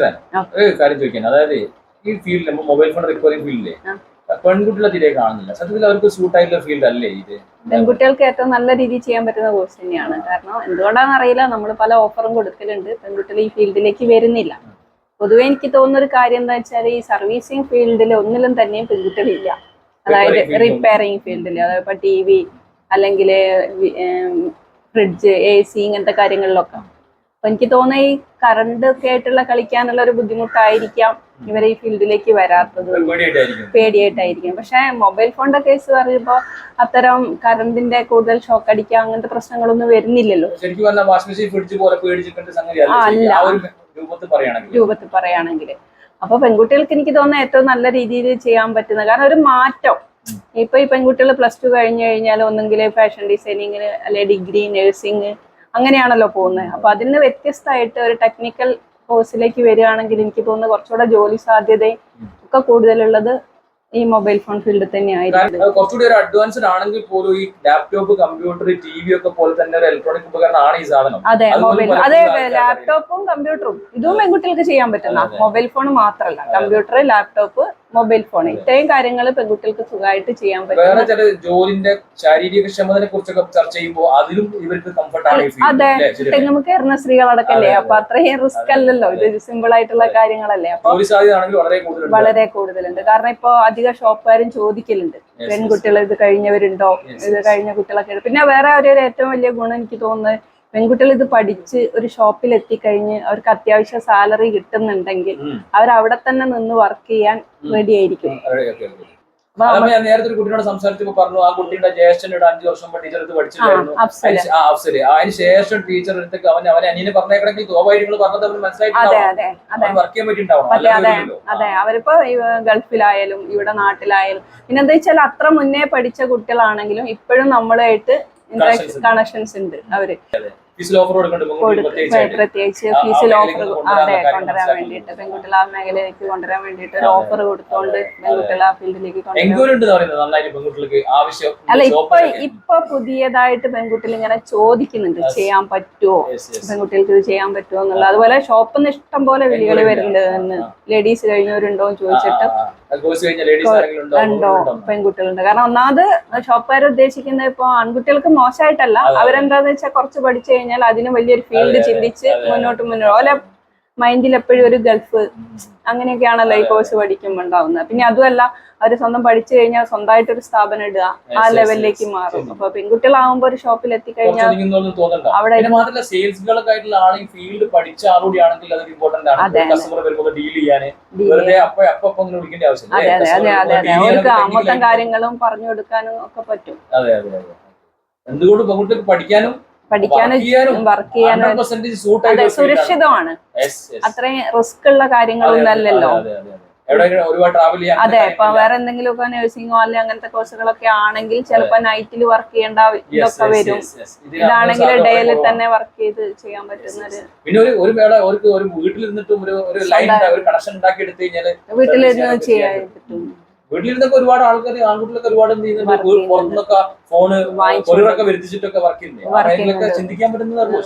ഒരു കാര്യം ചോദിക്കാൻ, അതായത് ഈ ഫീൽഡ് മൊബൈൽ ഫോൺ റിക്കവറിംഗ് ഫീൽഡിലെ പെൺകുട്ടികളെ തീരെ കാണുന്നില്ല. സത്യത്തിൽ അവർക്ക് സൂട്ട് ആയിട്ടുള്ള ഫീൽഡ് അല്ലേ ഇത്? പെൺകുട്ടികൾക്ക് ഏറ്റവും നല്ല രീതിയിൽ ചെയ്യാൻ പറ്റുന്ന കോഴ്സ് തന്നെയാണ്. കാരണം എന്തുകൊണ്ടാണെന്ന് അറിയില്ല, നമ്മൾ പല ഓഫറും കൊടുക്കലുണ്ട്, പെൺകുട്ടികൾ ഈ ഫീൽഡിലേക്ക് വരുന്നില്ല. പൊതുവെ എനിക്ക് തോന്നുന്ന ഒരു കാര്യം എന്താ വെച്ചാൽ, ഈ സർവീസിങ് ഫീൽഡിൽ ഒന്നിലും തന്നെയും പെൺകുട്ടികളില്ല. അതായത് റിപ്പയറിംഗ് ഫീൽഡിൽ, അതായത് ഇപ്പൊ TV അല്ലെങ്കിൽ ഫ്രിഡ്ജ്, AC ഇങ്ങനത്തെ കാര്യങ്ങളിലൊക്കെ. അപ്പൊ എനിക്ക് തോന്നുന്ന ഈ കറണ്ട് ഒക്കെ ആയിട്ടുള്ള കളിക്കാനുള്ള ഒരു ബുദ്ധിമുട്ടായിരിക്കാം ഇവരെ ഈ ഫീൽഡിലേക്ക് വരാത്തത്, പേടിയായിട്ടായിരിക്കും. പക്ഷെ മൊബൈൽ ഫോണിന്റെ കേസ് പറയുമ്പോൾ അത്തരം കറണ്ടിന്റെ കൂടുതൽ ഷോക്ക് അടിക്കുക അങ്ങനത്തെ പ്രശ്നങ്ങളൊന്നും വരുന്നില്ലല്ലോ. രൂപത്തിൽ പറയുകയാണെങ്കിൽ അപ്പൊ പെൺകുട്ടികൾക്ക് എനിക്ക് തോന്നുന്ന ഏറ്റവും നല്ല രീതിയിൽ ചെയ്യാൻ പറ്റുന്ന, കാരണം ഒരു മാറ്റം. ഇപ്പൊ ഈ പെൺകുട്ടികൾ +2 കഴിഞ്ഞു കഴിഞ്ഞാൽ ഒന്നെങ്കിൽ ഫാഷൻ ഡിസൈനിങ് അല്ലെ ഡിഗ്രി, നഴ്സിംഗ് അങ്ങനെയാണല്ലോ പോകുന്നത്. അപ്പൊ അതിന് വ്യത്യസ്തമായിട്ട് ഒരു ടെക്നിക്കൽ കോഴ്സിലേക്ക് വരികയാണെങ്കിൽ എനിക്ക് തോന്നുന്നു കുറച്ചുകൂടെ ജോലി സാധ്യതയും ഒക്കെ കൂടുതലുള്ളത് ഈ മൊബൈൽ ഫോൺ ഫീൽഡിൽ തന്നെയായിരിക്കും. കുറച്ചുകൂടി ഒരു അഡ്വാൻസ്ഡ് ആണെങ്കിൽ പോലും ഈ ലാപ്ടോപ്പ്, കമ്പ്യൂട്ടർ, TV ഒക്കെ പോലെ തന്നെ ഒരു ഇലക്ട്രോണിക് ഉപകരണമാണ് ഈ സാധനം. അതെ, മൊബൈൽ, അതെ, ലാപ്ടോപ്പും കമ്പ്യൂട്ടറും ഇതും പെൺകുട്ടികൾക്ക് ചെയ്യാൻ പറ്റുന്ന, മൊബൈൽ ഫോൺ മാത്രമല്ല, കമ്പ്യൂട്ടർ, ലാപ്ടോപ്പ്, മൊബൈൽ ഫോൺ, ഇത്രയും കാര്യങ്ങൾ പെൺകുട്ടികൾക്ക് സുഖമായിട്ട് ചെയ്യാൻ പറ്റും. വേറെ ചില ജോലിന്റെ ശാരീരിക ക്ഷമതയെ കുറിച്ചൊക്കെ ചർച്ച ചെയ്യുമ്പോൾ അതിലും ഇവർക്ക് കംഫർട്ട് ആണ്. അതെ, തെങ്ങും കയറുന്ന സ്ത്രീകളടക്കല്ലേ, അപ്പൊ അത്രയും റിസ്ക് അല്ലല്ലോ, ഇത് സിമ്പിൾ ആയിട്ടുള്ള കാര്യങ്ങളല്ലേ. അപ്പൊ വളരെ കൂടുതലുണ്ട്. കാരണം ഇപ്പൊ അധിക ഷോപ്പുകാരും ചോദിക്കലുണ്ട്, പെൺകുട്ടികൾ ഇത് കഴിഞ്ഞവരുണ്ടോ, ഇത് കഴിഞ്ഞ കുട്ടികളൊക്കെ. പിന്നെ വേറെ ഒരു ഏറ്റവും വലിയ ഗുണം എനിക്ക് തോന്നുന്നത്, പെൺകുട്ടികൾ ഇത് പഠിച്ച് ഒരു ഷോപ്പിൽ എത്തിക്കഴിഞ്ഞ് അവർക്ക് അത്യാവശ്യം സാലറി കിട്ടുന്നുണ്ടെങ്കിൽ അവർ അവിടെ തന്നെ നിന്ന് വർക്ക് ചെയ്യാൻ റെഡി ആയിരിക്കും. ഞാൻ നേരത്തെ ഒരു കുട്ടിയോട് സംസാരിച്ചപ്പോൾ പറഞ്ഞു, ആ കുട്ടിയുടെ ജ്യേഷ്ഠൻ 5 വർഷം ടീച്ചർ എടുത്ത് പഠിച്ചിട്ടുണ്ടായിരുന്നു. അതിന് ശേഷം ടീച്ചർ എടുത്ത് അവനെ അനിയനെ പറഞ്ഞേക്കണമെങ്കിൽ സ്വാഭാവികങ്ങൾ പറഞ്ഞത് അവന് മനസ്സിലായിട്ട് വർക്ക് ചെയ്യാൻ പറ്റിയിട്ടുണ്ടാവും. അതെ, അവരിപ്പോ ഗൾഫിലായാലും ഇവിടെ നാട്ടിലായാലും, പിന്നെ എന്താ വെച്ചാൽ അത്ര മുന്നേ പഠിച്ച കുട്ടികളാണെങ്കിലും ഇപ്പോഴും നമ്മളായിട്ട് കണക്ഷൻസ് ഉണ്ട്. അവര് പ്രത്യേകിച്ച് ഫീസിൽ ഓഫർ കൊണ്ടുവരാൻ വേണ്ടിയിട്ട്, പെൺകുട്ടികൾ ആ മേഖലയിലേക്ക് കൊണ്ടുവരാൻ വേണ്ടിയിട്ട് ഒരു ഓഫർ കൊടുത്തോണ്ട് പെൺകുട്ടികൾ ആ ഫീൽഡിലേക്ക് അല്ല, ഇപ്പൊ പുതിയതായിട്ട് പെൺകുട്ടികൾ ഇങ്ങനെ ചോദിക്കുന്നുണ്ട്, ചെയ്യാൻ പറ്റുമോ, പെൺകുട്ടികൾക്ക് ഇത് ചെയ്യാൻ പറ്റുമോ എന്നുള്ളത്. അതുപോലെ ഷോപ്പിൽ നിന്ന് ഇഷ്ടം പോലെ വിളികൾ വരുന്നുണ്ട്, ലേഡീസ് കഴിഞ്ഞവരുണ്ടോ എന്ന് ചോദിച്ചിട്ട് ഉണ്ടോ പെൺകുട്ടികളുണ്ട്. കാരണം ഒന്നാമത് ഷോപ്പുകാർ ഉദ്ദേശിക്കുന്നത് ഇപ്പൊ ആൺകുട്ടികൾക്ക് മോശമായിട്ടല്ല, അവരെന്താന്ന് വെച്ചാൽ കുറച്ച് പഠിച്ചു കഴിഞ്ഞാൽ അതിന് വലിയൊരു ഫീൽഡ് ചിന്തിച്ച് മുന്നോട്ട് ഓലെ മൈൻഡിൽ എപ്പോഴും ഒരു ഗൾഫ് അങ്ങനെയൊക്കെയാണല്ലോ ഈ കോഴ്സ് പഠിക്കുമ്പോൾ ഉണ്ടാവുന്നത്. പിന്നെ അതുമല്ല, അവര് സ്വന്തം പഠിച്ചു കഴിഞ്ഞാൽ സ്വന്തമായിട്ടൊരു സ്ഥാപനം ഇടുക, ആ ലെവലിലേക്ക് മാറും. അപ്പൊ പെൺകുട്ടികളാവുമ്പോ ഒരു ഷോപ്പിൽ എത്തിക്കഴിഞ്ഞാൽ അവിടെ അവർക്ക് മൊത്തം കാര്യങ്ങളും പറഞ്ഞു കൊടുക്കാനും ഒക്കെ പറ്റും. എന്തുകൊണ്ട് പെൺകുട്ടികൾക്ക് പഠിക്കാനും വർക്ക് ചെയ്യാനും അതെ, സുരക്ഷിതമാണ്. അത്രയും റിസ്ക് ഉള്ള കാര്യങ്ങളൊന്നും അല്ലല്ലോ. അതെ, ഇപ്പൊ വേറെ എന്തെങ്കിലുമൊക്കെ നഴ്സിംഗോ അല്ലെങ്കിൽ അങ്ങനത്തെ കോഴ്സുകളൊക്കെ ആണെങ്കിൽ ചിലപ്പോ നൈറ്റിൽ വർക്ക് ചെയ്യേണ്ട ഇതൊക്കെ വരും. ഇതാണെങ്കിൽ ഡേയിൽ തന്നെ വർക്ക് ചെയ്ത് ചെയ്യാൻ പറ്റുന്നത്. വീട്ടിലിരുന്ന് ചെയ്യാൻ പറ്റും. വീട്ടിലിരുന്നൊക്കെ ഒരുപാട് ആൾക്കാർ, ആൺകുട്ടികളൊക്കെ ഒരുപാട് പുറത്തുനിന്നൊക്കെ ഫോണ് വരുത്തിച്ചിട്ടൊക്കെ വർക്ക് ചെയ്യുന്നത്, ചിന്തിക്കാൻ പറ്റുന്നതാണ്.